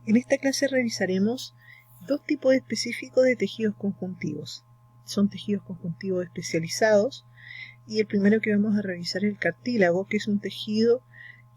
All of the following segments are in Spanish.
En esta clase revisaremos dos tipos específicos de tejidos conjuntivos. Son tejidos conjuntivos especializados y el primero que vamos a revisar es el cartílago, que es un tejido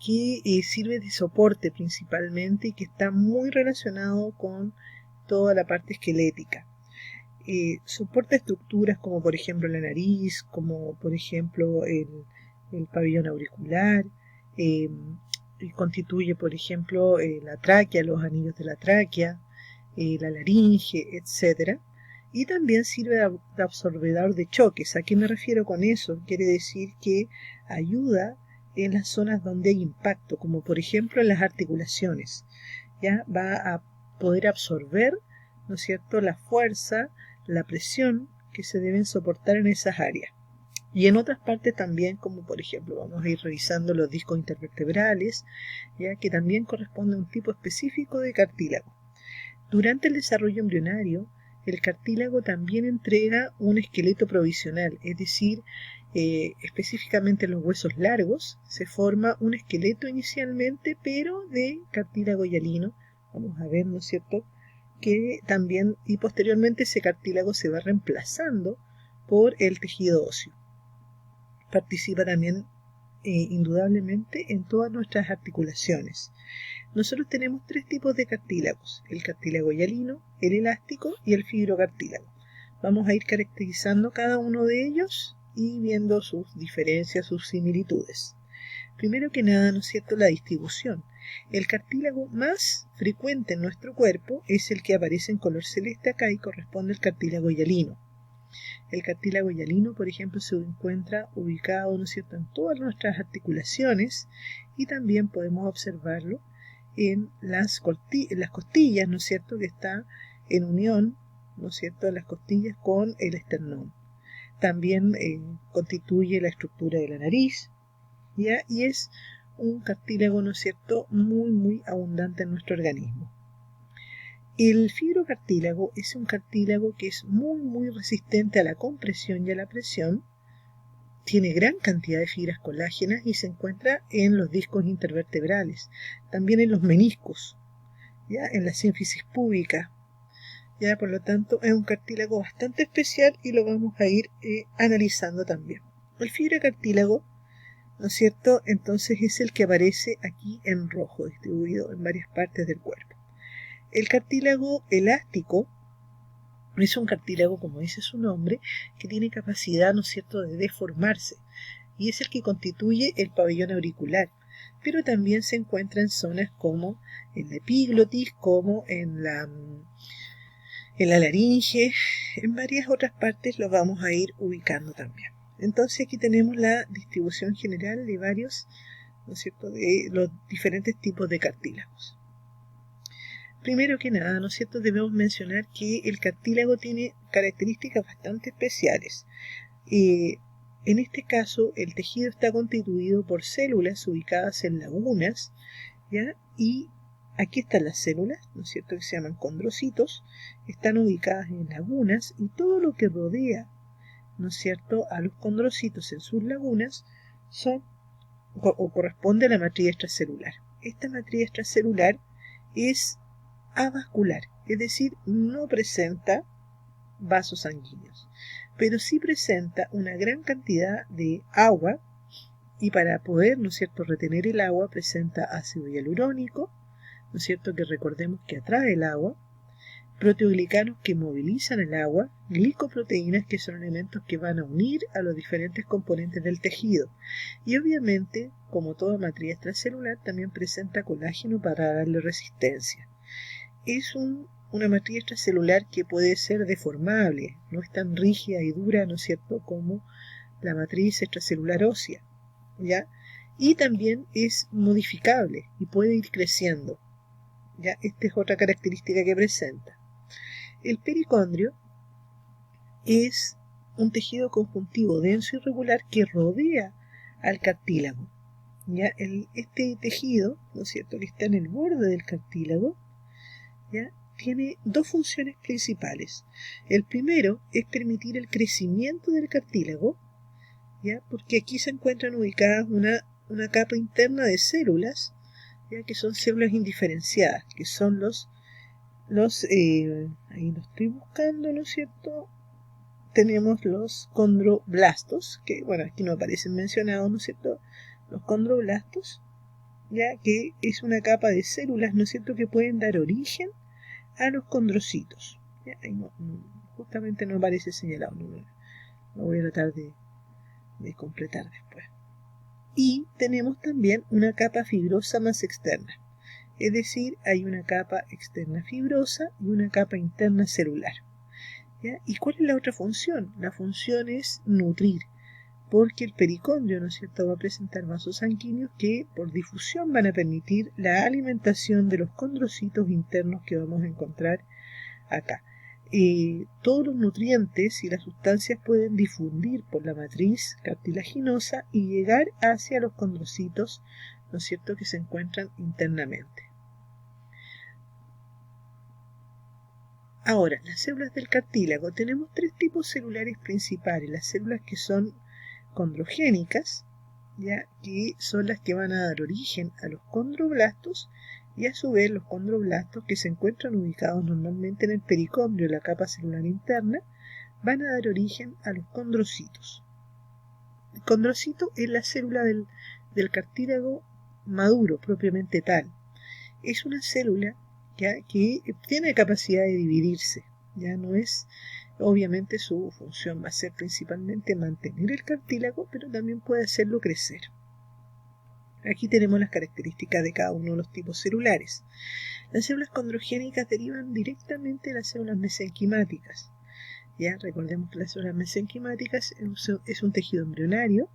que sirve de soporte principalmente y que está muy relacionado con toda la parte esquelética. Soporta estructuras como por ejemplo la nariz, como por ejemplo el pabellón auricular, constituye por ejemplo la tráquea, los anillos de la tráquea, la laringe, etc. Y también sirve de absorbedor de choques. ¿A qué me refiero con eso? Quiere decir que ayuda en las zonas donde hay impacto, como por ejemplo en las articulaciones. Ya va a poder absorber, ¿no es cierto?, la fuerza, la presión que se deben soportar en esas áreas. Y en otras partes también, como por ejemplo vamos a ir revisando los discos intervertebrales, ya que también corresponde a un tipo específico de cartílago. Durante el desarrollo embrionario, el cartílago también entrega un esqueleto provisional, es decir, específicamente en los huesos largos se forma un esqueleto inicialmente, pero de cartílago hialino. Vamos a ver, ¿no es cierto?, que también y posteriormente ese cartílago se va reemplazando por el tejido óseo. Participa también indudablemente en todas nuestras articulaciones. Nosotros tenemos tres tipos de cartílagos: el cartílago hialino, el elástico y el fibrocartílago. Vamos a ir caracterizando cada uno de ellos y viendo sus diferencias, sus similitudes. Primero que nada, ¿no es cierto?, la distribución. El cartílago más frecuente en nuestro cuerpo es el que aparece en color celeste acá y corresponde al cartílago hialino. El cartílago hialino, por ejemplo, se encuentra ubicado, ¿no es cierto?, en todas nuestras articulaciones y también podemos observarlo en las costillas, ¿no es cierto?, que está en unión, ¿no es cierto?, de las costillas con el esternón. También constituye la estructura de la nariz, ¿ya? Y es un cartílago, ¿no es cierto?, muy abundante en nuestro organismo. El fibrocartílago es un cartílago que es muy resistente a la compresión y a la presión. Tiene gran cantidad de fibras colágenas y se encuentra en los discos intervertebrales, también en los meniscos, ¿ya?, en la sínfisis púbica. ¿Ya? Por lo tanto, es un cartílago bastante especial y lo vamos a ir analizando también. El fibrocartílago, ¿no es cierto?, entonces es el que aparece aquí en rojo, distribuido en varias partes del cuerpo. El cartílago elástico es un cartílago, como dice su nombre, que tiene capacidad, ¿no es cierto?, de deformarse, y es el que constituye el pabellón auricular, pero también se encuentra en zonas como en la epiglotis, como en la laringe. En varias otras partes lo vamos a ir ubicando también. Entonces aquí tenemos la distribución general de varios, ¿no es cierto?, de los diferentes tipos de cartílagos. Primero que nada, ¿no es cierto?, debemos mencionar que el cartílago tiene características bastante especiales. En este caso, el tejido está constituido por células ubicadas en lagunas, ¿ya? Y aquí están las células, ¿no es cierto?, que se llaman condrocitos, están ubicadas en lagunas, y todo lo que rodea, ¿no es cierto?, a los condrocitos en sus lagunas son o corresponde a la matriz extracelular. Esta matriz extracelular es avascular, es decir, no presenta vasos sanguíneos, pero sí presenta una gran cantidad de agua, y para poder, ¿no es cierto?, retener el agua presenta ácido hialurónico, ¿no es cierto?, que recordemos que atrae el agua, proteoglicanos que movilizan el agua, glicoproteínas que son elementos que van a unir a los diferentes componentes del tejido, y obviamente, como toda matriz extracelular, también presenta colágeno para darle resistencia. Es una matriz extracelular que puede ser deformable, no es tan rígida y dura, ¿no es cierto?, como la matriz extracelular ósea, ¿ya? Y también es modificable y puede ir creciendo, ¿ya? Esta es otra característica que presenta. El pericondrio es un tejido conjuntivo denso y regular que rodea al cartílago, ¿ya? Este tejido, ¿no es cierto?, que está en el borde del cartílago, ¿ya?, tiene dos funciones principales. El primero es permitir el crecimiento del cartílago, ¿ya?, porque aquí se encuentran ubicadas una capa interna de células, ya que son células indiferenciadas, que son ahí lo estoy buscando, ¿no es cierto? Tenemos los condroblastos, que bueno, aquí no aparecen mencionados, ¿no es cierto? Los condroblastos, ya que es una capa de células, ¿no es cierto?, que pueden dar origen a los condrocitos. ¿Ya? Ahí justamente no aparece señalado, lo voy a tratar de completar después. Y tenemos también una capa fibrosa más externa, es decir, hay una capa externa fibrosa y una capa interna celular. ¿Ya? ¿Y cuál es la otra función? La función es nutrir, porque el pericondrio, ¿no es cierto?, va a presentar vasos sanguíneos que por difusión van a permitir la alimentación de los condrocitos internos que vamos a encontrar acá. Todos los nutrientes y las sustancias pueden difundir por la matriz cartilaginosa y llegar hacia los condrocitos, ¿no es cierto?, que se encuentran internamente. Ahora, las células del cartílago, tenemos tres tipos celulares principales: las células que son condrogénicas, ya que son las que van a dar origen a los condroblastos, y a su vez los condroblastos, que se encuentran ubicados normalmente en el pericondrio, la capa celular interna, van a dar origen a los condrocitos. El condrocito es la célula del cartílago maduro propiamente tal. Es una célula que tiene capacidad de dividirse. Ya no es, obviamente su función va a ser principalmente mantener el cartílago, pero también puede hacerlo crecer. Aquí tenemos las características de cada uno de los tipos celulares. Las células condrogénicas derivan directamente de las células mesenquimáticas. Ya recordemos que las células mesenquimáticas es un tejido embrionario,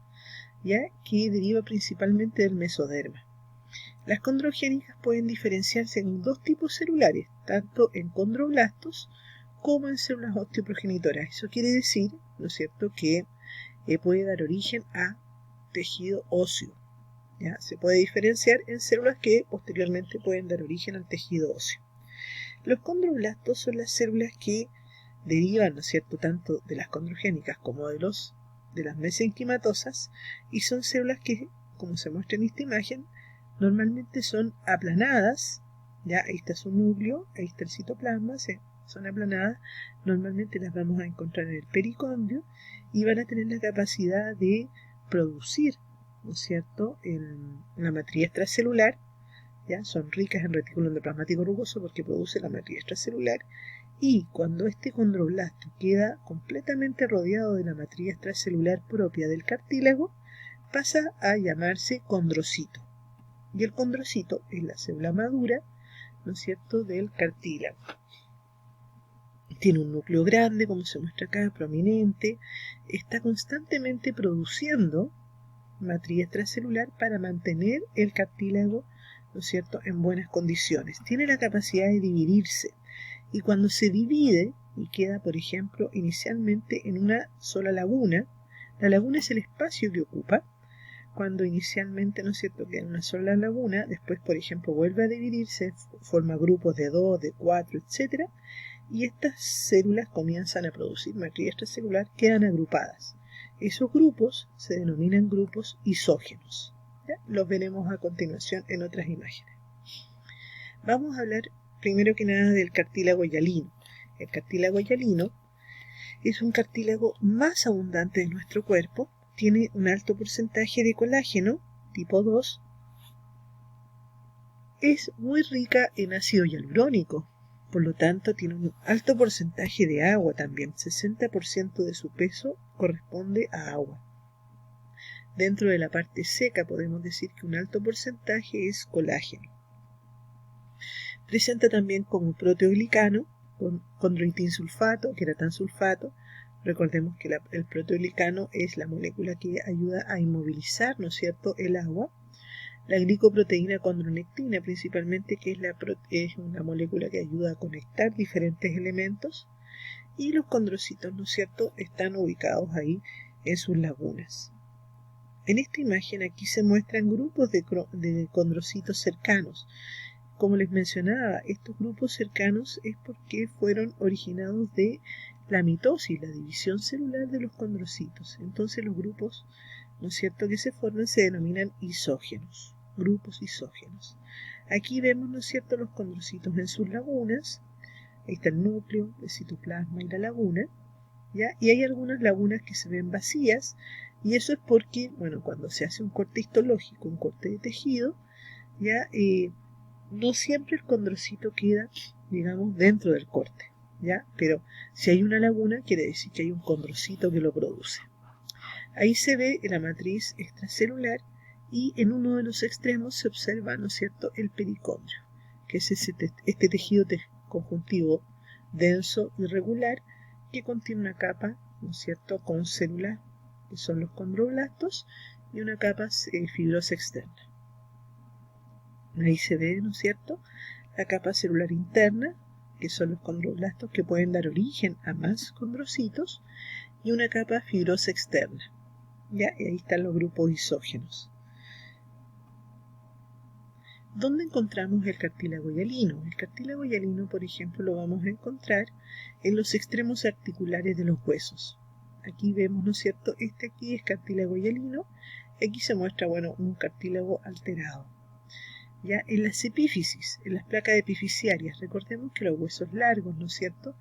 ya que deriva principalmente del mesoderma. Las condrogénicas pueden diferenciarse en dos tipos celulares, tanto en condroblastos como en células osteoprogenitoras. Eso quiere decir, ¿no es cierto?, que puede dar origen a tejido óseo. ¿Ya? Se puede diferenciar en células que posteriormente pueden dar origen al tejido óseo. Los condroblastos son las células que derivan, ¿no es cierto?, tanto de las condrogénicas como de las mesenquimatosas, y son células que, como se muestra en esta imagen, normalmente son aplanadas. Ya ahí está su núcleo, ahí está el citoplasma, son aplanadas, normalmente las vamos a encontrar en el pericondrio, y van a tener la capacidad de producir, ¿no es cierto?, en la matriz extracelular. Ya son ricas en retículo endoplasmático rugoso porque produce la matriz extracelular, y cuando este condroblasto queda completamente rodeado de la matriz extracelular propia del cartílago, pasa a llamarse condrocito. Y el condrocito es la célula madura, ¿no es cierto?, del cartílago. Tiene un núcleo grande, como se muestra acá, prominente, está constantemente produciendo matriz extracelular para mantener el cartílago, ¿no es cierto?, en buenas condiciones. Tiene la capacidad de dividirse, y cuando se divide y queda, por ejemplo, inicialmente en una sola laguna, la laguna es el espacio que ocupa. Cuando inicialmente, ¿no es cierto?, queda en una sola laguna, después, por ejemplo, vuelve a dividirse, forma grupos de 2, de 4, etc. Y estas células comienzan a producir matriz extracelular, quedan agrupadas. Esos grupos se denominan grupos isógenos. ¿Ya? Los veremos a continuación en otras imágenes. Vamos a hablar primero que nada del cartílago hialino. El cartílago hialino es un cartílago más abundante de nuestro cuerpo, tiene un alto porcentaje de colágeno tipo 2, es muy rica en ácido hialurónico, por lo tanto tiene un alto porcentaje de agua también, 60% de su peso corresponde a agua. Dentro de la parte seca podemos decir que un alto porcentaje es colágeno. Presenta también como proteoglicano, con condroitinsulfato, queratansulfato. Recordemos que el proteoglicano es la molécula que ayuda a inmovilizar, ¿no es cierto?, el agua. La glicoproteína condronectina principalmente, que es una molécula que ayuda a conectar diferentes elementos. Y los condrocitos, ¿no es cierto?, están ubicados ahí en sus lagunas. En esta imagen aquí se muestran grupos de condrocitos cercanos. Como les mencionaba, estos grupos cercanos es porque fueron originados de la mitosis, la división celular de los condrocitos. Entonces los grupos, ¿no es cierto?, que se forman se denominan isógenos. grupos isógenos. Aquí vemos, ¿no es cierto?, los condrocitos en sus lagunas. Ahí está el núcleo, el citoplasma y la laguna, ¿ya? Y hay algunas lagunas que se ven vacías, y eso es porque, bueno, cuando se hace un corte histológico, un corte de tejido, ya no siempre el condrocito queda, digamos, dentro del corte, ¿ya? Pero si hay una laguna, quiere decir que hay un condrocito que lo produce. Ahí se ve la matriz extracelular y en uno de los extremos se observa, ¿no es cierto?, el pericondrio, que es este tejido conjuntivo denso y regular que contiene una capa, ¿no es cierto?, con células que son los condroblastos y una capa fibrosa externa. Ahí se ve, ¿no es cierto?, la capa celular interna, que son los condroblastos que pueden dar origen a más condrocitos, y una capa fibrosa externa. ¿Ya? Y ahí están los grupos isógenos. ¿Dónde encontramos el cartílago hialino? El cartílago hialino, por ejemplo, lo vamos a encontrar en los extremos articulares de los huesos. Aquí vemos, ¿no es cierto?, este aquí es cartílago hialino, y aquí se muestra, bueno, un cartílago alterado. Ya en las epífisis, en las placas epifisiarias, recordemos que los huesos largos, ¿no es cierto?,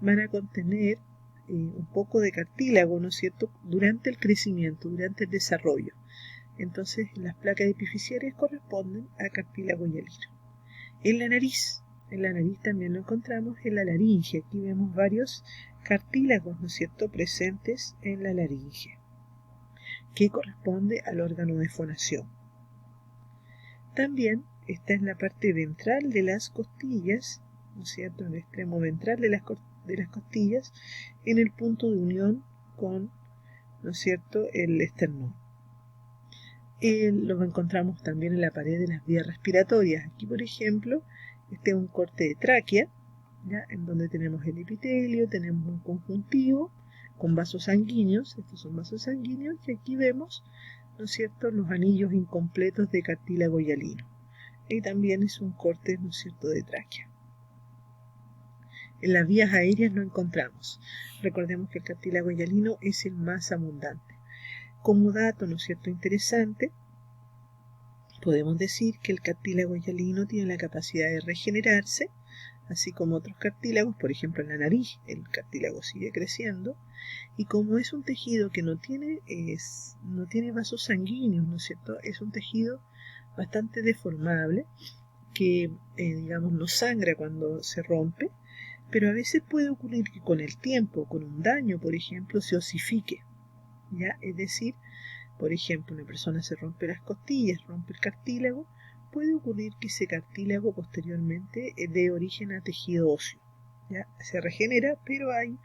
van a contener un poco de cartílago, ¿no es cierto?, durante el crecimiento, durante el desarrollo. Entonces las placas epifisiarias corresponden a cartílago hialino. En la nariz también lo encontramos en la laringe. Aquí vemos varios cartílagos, ¿no es cierto?, presentes en la laringe, que corresponde al órgano de fonación. También está en la parte ventral de las costillas, ¿no es cierto?, en el extremo ventral de las costillas, en el punto de unión con, ¿no es cierto?, el esternón. Lo encontramos también en la pared de las vías respiratorias. Aquí, por ejemplo, este es un corte de tráquea, ¿ya?, en donde tenemos el epitelio, tenemos un conjuntivo con vasos sanguíneos. Estos son vasos sanguíneos, y aquí vemos, ¿no es cierto?, los anillos incompletos de cartílago hialino. Y también es un corte, ¿no es cierto?, de tráquea. En las vías aéreas lo encontramos. Recordemos que el cartílago hialino es el más abundante. Como dato, ¿no es cierto?, interesante, podemos decir que el cartílago hialino tiene la capacidad de regenerarse, así como otros cartílagos. Por ejemplo, en la nariz el cartílago sigue creciendo, y como es un tejido que no tiene vasos sanguíneos, ¿no es cierto?, es un tejido bastante deformable, que digamos no sangra cuando se rompe, pero a veces puede ocurrir que con el tiempo, con un daño, por ejemplo, se osifique, ¿ya? Es decir, por ejemplo, una persona se rompe las costillas, rompe el cartílago, puede ocurrir que ese cartílago posteriormente dé origen a tejido óseo, ¿ya? Se regenera, pero hay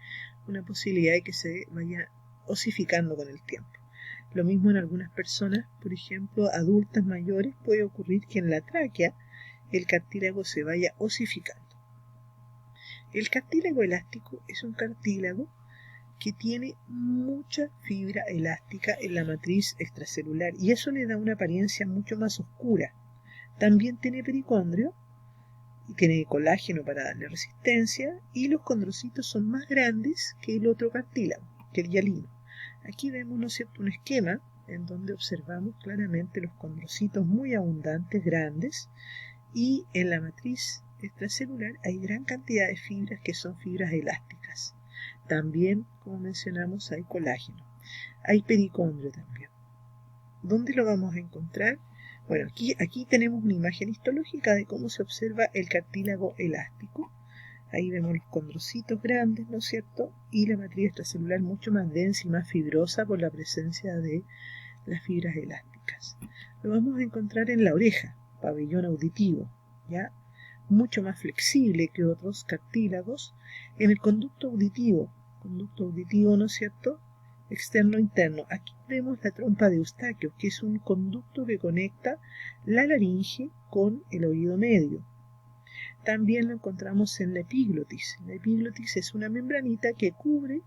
una posibilidad de que se vaya osificando con el tiempo. Lo mismo en algunas personas, por ejemplo, adultas mayores, puede ocurrir que en la tráquea el cartílago se vaya osificando. El cartílago elástico es un cartílago que tiene mucha fibra elástica en la matriz extracelular, y eso le da una apariencia mucho más oscura. También tiene pericondrio y tiene colágeno para darle resistencia, y los condrocitos son más grandes que el otro cartílago, que el hialino. Aquí vemos, ¿no es cierto?, un esquema en donde observamos claramente los condrocitos muy abundantes, grandes, y en la matriz extracelular hay gran cantidad de fibras que son fibras elásticas. También, como mencionamos, hay colágeno. Hay pericondrio también. ¿Dónde lo vamos a encontrar? Bueno, aquí tenemos una imagen histológica de cómo se observa el cartílago elástico. Ahí vemos los condrocitos grandes, ¿no es cierto?, y la matriz extracelular mucho más densa y más fibrosa por la presencia de las fibras elásticas. Lo vamos a encontrar en la oreja, pabellón auditivo, ¿ya?, mucho más flexible que otros cartílagos. En el conducto auditivo, ¿no es cierto?, externo-interno. Aquí vemos la trompa de Eustaquio, que es un conducto que conecta la laringe con el oído medio. También lo encontramos en la epiglotis. La epiglotis es una membranita que cubre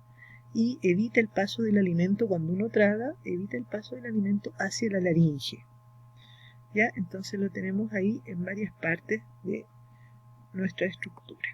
y evita el paso del alimento cuando uno traga, evita el paso del alimento hacia la laringe. ¿Ya? Entonces lo tenemos ahí en varias partes de nuestra estructura.